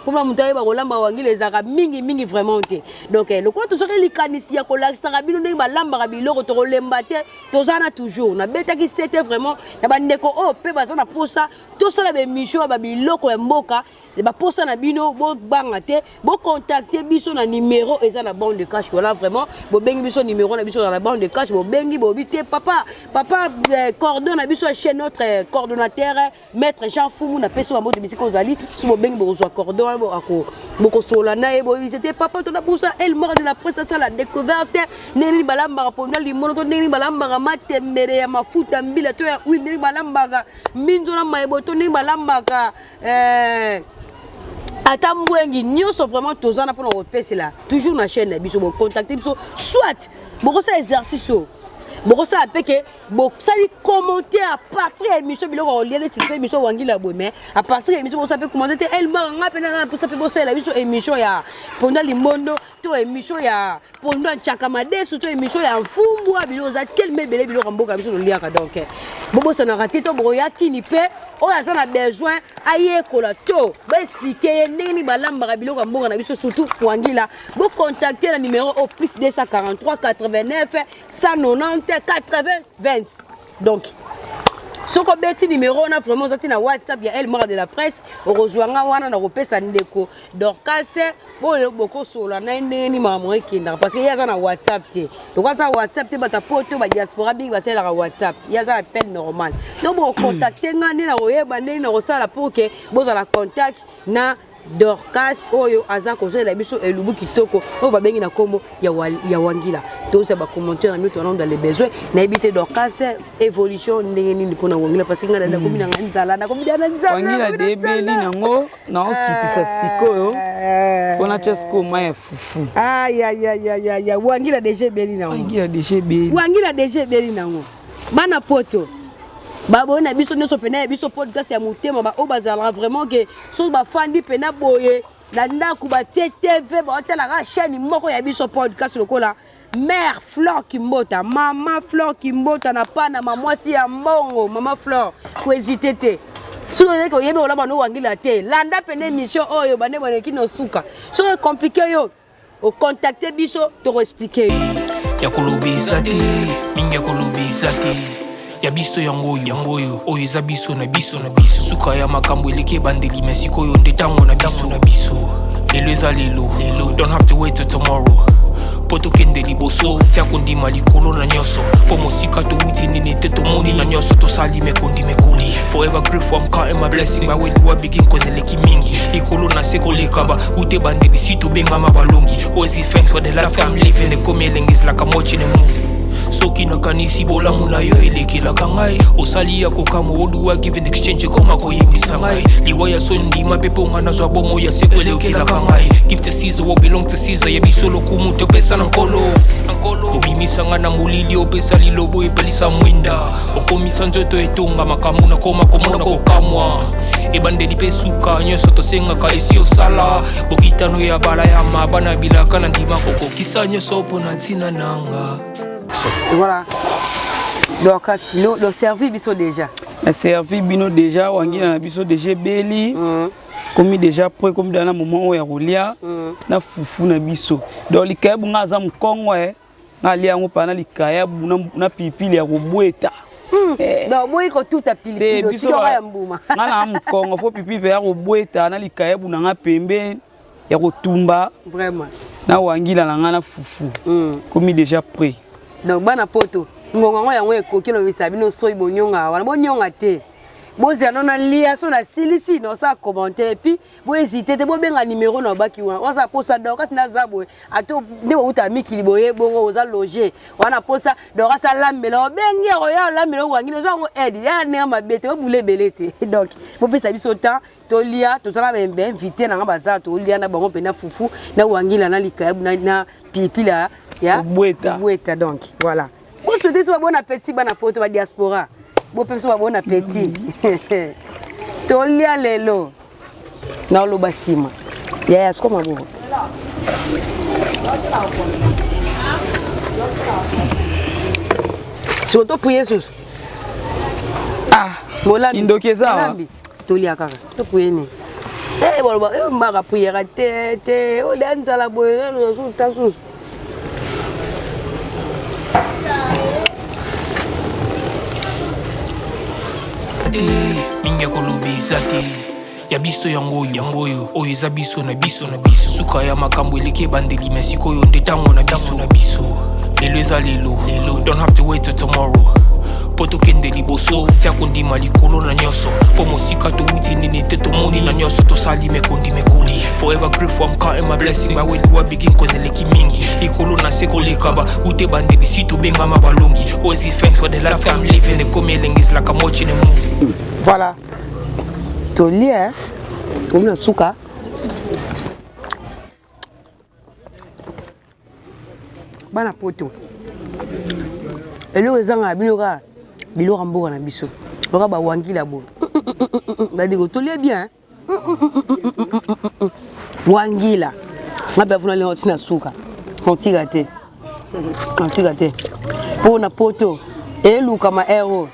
pour la montagne ba ko lamba wangila les arabes mingi vraiment té. Donc le quoi to sori likanisi ya ko lakisa bino ne ba lamba biloko to lemba te to zana toujours na beta ki c'était vraiment na ba ndeko o pe ba zana posa to sala be mission ba biloko ya mboka ba posa na bino bo banga te bo contacter biso na numéro eza na bande de cash voilà vraiment bo bengi biso numéro na biso na bande de cash bo bengi bo bité papa coordonne na biso chez notre coordonnateur maître Jean Foumou na peso ba moto bisiko zali so bo bengi bo reçoit coordonne bo ako bo ko sola na e bo c'était papa to na pousa El Mara de la presse ça la découverte neni balamba rapona limono to neni balamba matembere ya mafuta mbila to ya huile neni balamba minzo na maebo to neni balamba Atambwengi nyonso vraiment tozana pour repérer là toujours na chaîne biso bo contacter biso soit bo ça exercice bo ça apeke bo ça li commenter à partir de émission biloko lien sur émission Wangila Bomé à partir de émission bo ça peut commenter El Mara ngapena pour ça peut bosser la biso émission ya pendant limondo to émission ya pendant chakamade surtout émission ya mfumbwa biloko za tellement belé biloko mboka biso liaka donc bobo ça na raté to bo ya kini pe on a besoin aïe kolato ba expliquer nini balamba biloko mboka na biso surtout Wangila bo contacter le numéro au plus 243 89 190 80 20 donc ce qu'on bêti numéro on a vraiment sorti na WhatsApp il y a El Mara de la presse au rejoindra wana na repesa ndeko Dorcas boyo boko sola na ndeni mama ekinda parce que il y a na WhatsApp té donc ça WhatsApp té bata poto ba diaspora big ba sala na WhatsApp il y a ça appel normal donc bon contacter ngani na oyeba ndeni na osala pour que boza la contact na Dorcas oyo aza conseil la biso elubu kitoko o ba bengi na kombo ya Wangila to ça ba commentaire na mieux dans les besoins na ebité Dorcas évolution ndenge nini pona Wangila parce que ngana na komi na nzala na komi na nzala Wangila debeli nango na okitisa sikoyo pona chesko maya fufu ya Wangila déjà beli nango Wangila déjà beli nango bana poto Babo na biso nyonso pena biso podcast ya mutema ba obazala vraiment que so ba fandi pena boye la ndaku ba TV ba hôtel la chaîne moko ya biso podcast lokola mère Flore Kimbota maman Flore Kimbota na pana maman si ya mbongo maman Flore ko hésiter te so ko yebe ola bano Wangila te landa pena émission oyo bane bane kino suka so compliqué yo au contacter biso to expliquer ya kolobisa te mingi ya kolobisa te ya biso yangoyo oyo eza biso na biso suka ya makambo eleki bandeli mesikoyo nde tango na biso lelo eza lelo don't have to wait till tomorrow poto kende liboso tia kondima likolo na nyonso po mosika towuti nini te tomoni na nyonso tosali mekondi mekoli forever grateful I'm counting my blessing my way to a begin cause eleki mingi likolo na seko lekaba ute bandeli si tobengama balongi always give thanks for the life I'm living the come is like I'm watching a movie soki nakanisi bolamu na yo elekelaka ngai osali ya kokama oluwa give in exchange koma koyebisa ngai liwa ya so ndima mpe mpo nga nazwa bomo ya seko elekelaka ngai give to Caesar what belong to Caesar yebiso lokumu topesa na nkolo obimisa nga na molili opesa lilobo epelisa mwinda okomisa nzoto etonga makambo nakoma komona kokamwa ebandeli mpe suka nyonso tosengaka esi osala bokitano ya bala ya mabana bilaka na ndima kokokisa nyonso mpo na ntina nanga. Voilà. Donc, le servi biso déjà. Le servi bino déjà, wangina na biso déjà beli. Comme déjà prêt comme dans un moment où il y a roulia, na fufu na biso. Donc les kayabu ngaza mkongo na lia ngo pana les kayabu na pipi ya robweta. Donc moi ko tout a pili biso ya mbuma. Na mkongo fo pipi ya robweta na les kayabu na nga pembe ya kotumba. Vraiment. Na wangila na nga na fufu. Comme déjà prêt. Donc bana poto ngongo yango ekoki no bisabi no soyi bonyonga wana bonyonga te boza non na lia so na silisi no sa commenter et puis bo hésiter te bo benga numéro na baki wana oza posa doka sina zabwe ato ndebo uta mikili boye bongo oza loger wana posa doka sa lambela bengi roya lambela wangino zo ngo aide ya ne mabete bo bule belete donc bo pesa biso temps to lia to sala be inviter na baza to lia na bango pena fufu na wangila na likabu na pipila ya bweta donc voilà. Vous souhaitez soit bon appétit bana poto ba diaspora. Bo pe soit bon appétit. Tolia lelo. Na lo basima. Ya ya skoma bo. Surtout prier sus. Ah, mola indokeza. Tolia kaka. To prier ni. Eh bon ba mara prier te o danza la boye no sus ta sus. Minga kolobisa te ya biso yango oyo oyo eza biso na biso suka ya makambo eleki ebandeli me sikoyo nde ntango na biso lelo eza lelo don't have to wait till tomorrow po tokende liboso tia kondima likolo na nyonso po mosika towuti nini te tomoni na nyonso tosali mekoli forever grateful I'm counting my blessing ba when you begin cause eleki mingi likolo na se kolekaba ute bandeli si tobengama balongi always give thanks for the life I'm living the coming is like I'm watching a movie. Voilà. Tolia comme na suka bana poto elo ezanga binoka biloko mboka na biso loka ba wangila bo badiko tolia bien wangila ngabe vuna le hotina suka ontiga te pona poto eluka ma ero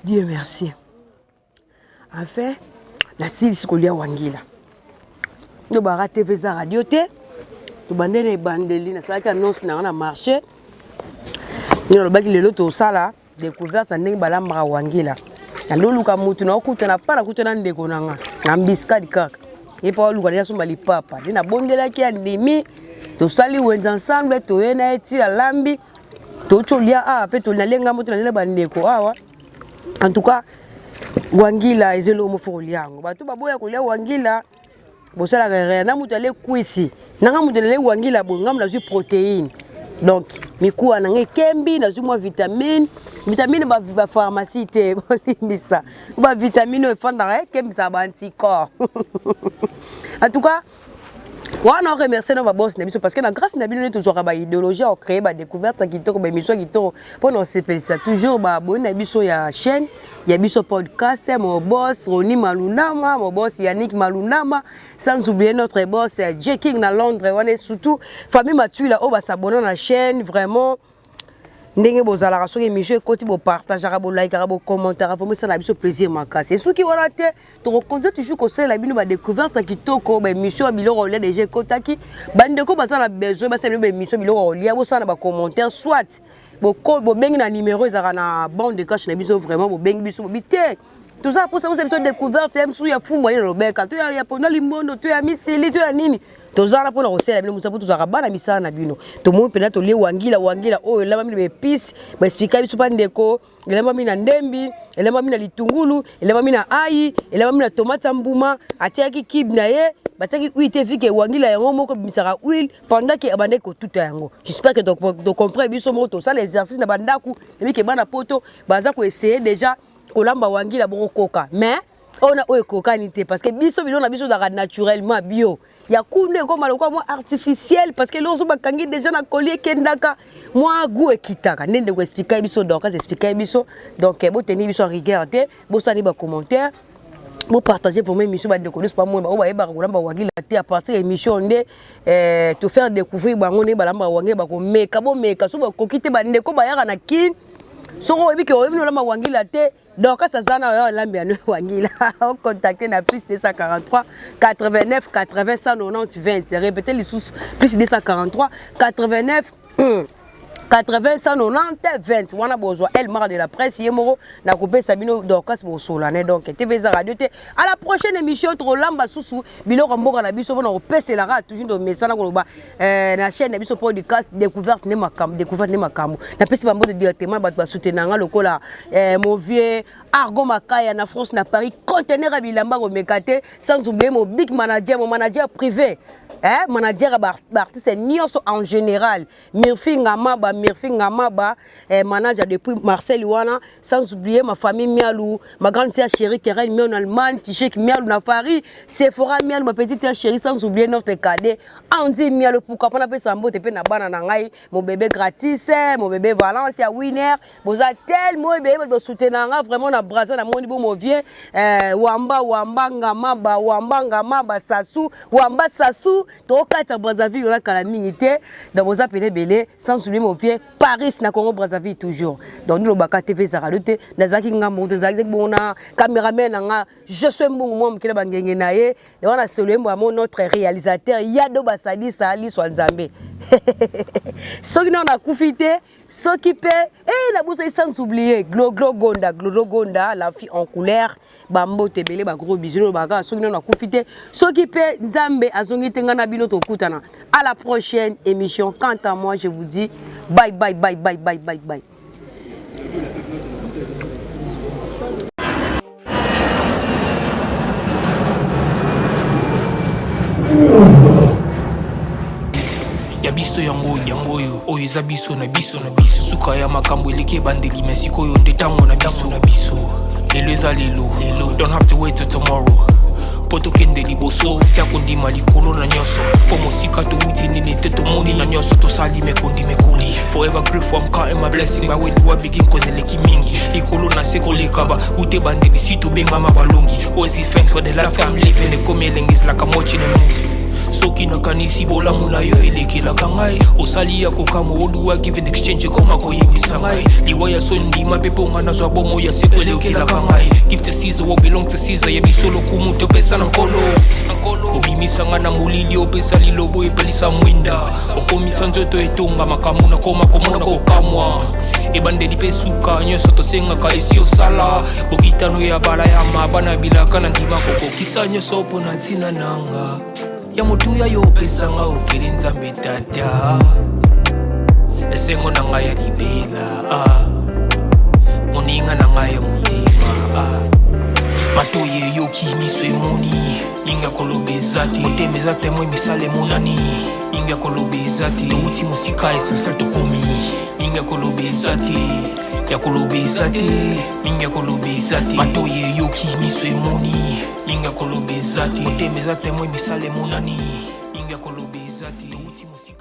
Dieu merci. En fait, la silisi kolia wangila. Nous bara TV za radio te. Nous bandene bandeli na salaki annonce na marché. Nous baki lelo to sala découverte ndenge bala mara wangila. Ndoluka mutu na okutana para kutana ndeko nanga. Na mbiskadi kaka. Et pas luka ya somba li papa. Dina bondela ki andimi. To sali wenza ensemble to yena eti la lambi. To cholia pe to nalenga mutu na bandeko awa. En tout cas, wangila ezelo mofoliango. Batu baboya kolia wangila. Bosala rien na mutu ale kuisi. Nanga mutu ale wangila bo ngam na ju protéine. Donc, mikuwa nange kembi na ju mo vitamine. Vitamine ba pharmacie te bolimbisa. Ba vitamine efanda kembi sa ba anticorps. En tout cas, On remercie nos boss parce que la grâce n'a bien toujours à idéologie à créer ba découverte qui toko ba émission qui toko pour nous c'est ça toujours ba bonne biso ya chaîne ya biso podcast mon boss Roni Malunama mon boss Yannick Malunama sans oublier notre boss J King na Londres on est surtout famille Mathieu là ba s'abonner à la chaîne vraiment ndenge bozala soki émission ekoti bo partager bo like bo commentaire pour moi ça na biso plaisir makasi ceux qui wala te to reconnaître toujours ko c'est la bino ba découverte kitoko ba émission biloko le déjà kotaki bandeko ba ça na besoin ba c'est ba émission biloko lia bo ça na ba commentaire soit bo bengi na numéro ezaka na bande de cash na biso vraiment bo bengi biso bité tout ça pour ça vous avez découverte même sou ya fumbo ya lobeka to ya pona limondo to ya misili to ya nini tozala pona kosela bino musapo tozaka bana misala na bino to mo pena to le wangila oyo elamba mimi épice ba expliquer biso pa ndeko elamba mimi na ndembi elamba mimi na litungulu elamba mimi na ai elamba mimi na tomate mbuma atiaki kib na ye bataki huile fike wangila yango moko bimisaka huile pendant que abande ko tout yango j'espère que donc comprendre biso mo to ça l'exercice na bandaku et que bana poto baza ko essayer déjà kolamba wangila boko koka mais on a kokanité parce que biso bilona biso da naturellement bio ya kunde comme le moi artificiel parce que lorsque bakangi déjà na collier kendaka moi goût ekitaka ndende ko expliquer biso donc expliquer biso donc bo tenir biso regarder bo sani ba commentaire bo partager pour mes émissions ba découvrir pas moi ba yeba ko lamba wangila te à partir émission ndé te faire découvrir bango ne ba lamba wangila ba ko meka bo meka so ba ko kite ba ndeko ba yaka na kin soko ebi ke oyebi lamba wangila te donc ça zana yo lambi ya wangila on contacter na plus 243 89 80 190 20 répétez les sous plus 243 89 80 190 20 wana bozwa elle mara de la presse yemoro na couper Sabino Dorcas pour solane donc TV radio te à la prochaine émission trop lamba susu biloko mboka na biso bona opese la toujours do mesana ko ba na chaîne na biso podcast découverte ne makambo na pesi ba mbote directement ba soutenanga lokola mon vieux Argo Makaya na France na Paris conteneur bilamba ko mekate sans oublier mon big manager mon manager privé manager artiste nyonso en général Murphy Ngamaba manager depuis Marseille wana sans oublier ma famille Mialou ma grande sœur chérie Keren Mion en Allemagne Tichek Mialou na Paris Sephora Mialou ma petite sœur chérie sans oublier notre cadet Andy Mialou pourquoi pas na pesa mbote pe na bana na ngai mon bébé gratis mon bébé Valencia winner boza tellement bébé bo soutenanga vraiment na brasa na moni bo mo vieux wamba ngamaba sasu wamba sasu to kata Brazzaville la kala minité dans vos appelés belé sans oublier mon vieux Paris na Congo Brazzaville toujours donc nous le baka TV Zaradote nazaki ngamo nazaki bona caméraman nga je suis mbongo mom kila bangenge naye et on a salué notre réalisateur Yado Basadi Sali Swanzambe ceux qui n'ont pas profité ceux qui paient et la bourse sans oublier Glodo Gonda la fille en couleur bambo tebele ba gros bisous baka ceux qui n'ont pas profité ceux qui paient Nzambe azongi tengana bino to kutana à la prochaine émission quant à moi je vous dis bye bye. Ya biso yango oyo eza biso na biso suka ya makambo eleki bandeli mesikoyo ndetango na biso lelo eza lelo don't have to wait till tomorrow poto kende liboso tia kondima likolo na nyoso po mosika to witi nini te to moni na nyoso to sali mekoli forever grateful I'm counting my blessing by way do I begin cause eleki mingi likolo na seko lekaba ute bandeli si to benga mabalongi always give thanks for the life I'm living the come is like I'm watching a movie soki na kanisi bolamu na yo elekelaka ngai osali ya kokamo oluwa give in exchange koma koyebisa ngai liwa ya so ndima mpe mpo nga nazwa bomo ya seko elekelaka ngai give to Caesar what belong to Caesar yebiso lokumu topesa na nkolo obimisanga na molili opesa lilobo epelisa mwinda okomisa nzoto etonga makamu na koma komona kokamwa ebandeli mpe suka nyonso tosengaka esi osala bokitano ya bala ya mabana bilaka na ndima kokokisa nyonso mpo na ntina nanga ya motuya yo pesanga ofeli Nzambe tata esengo na ngai ya libela moninga na ngai ya motima matoye yoki miso emoni minga kolobeza te motemeza te mwe misale monani minga kolobeza te touti mosika essentiel tokomi minga kolobeza te ya kolobeza te minga kolobeza te matoye yoki miso emoni minga kolobeza te motemeza te mwe misale monani minga ya koloba eza te touti mosika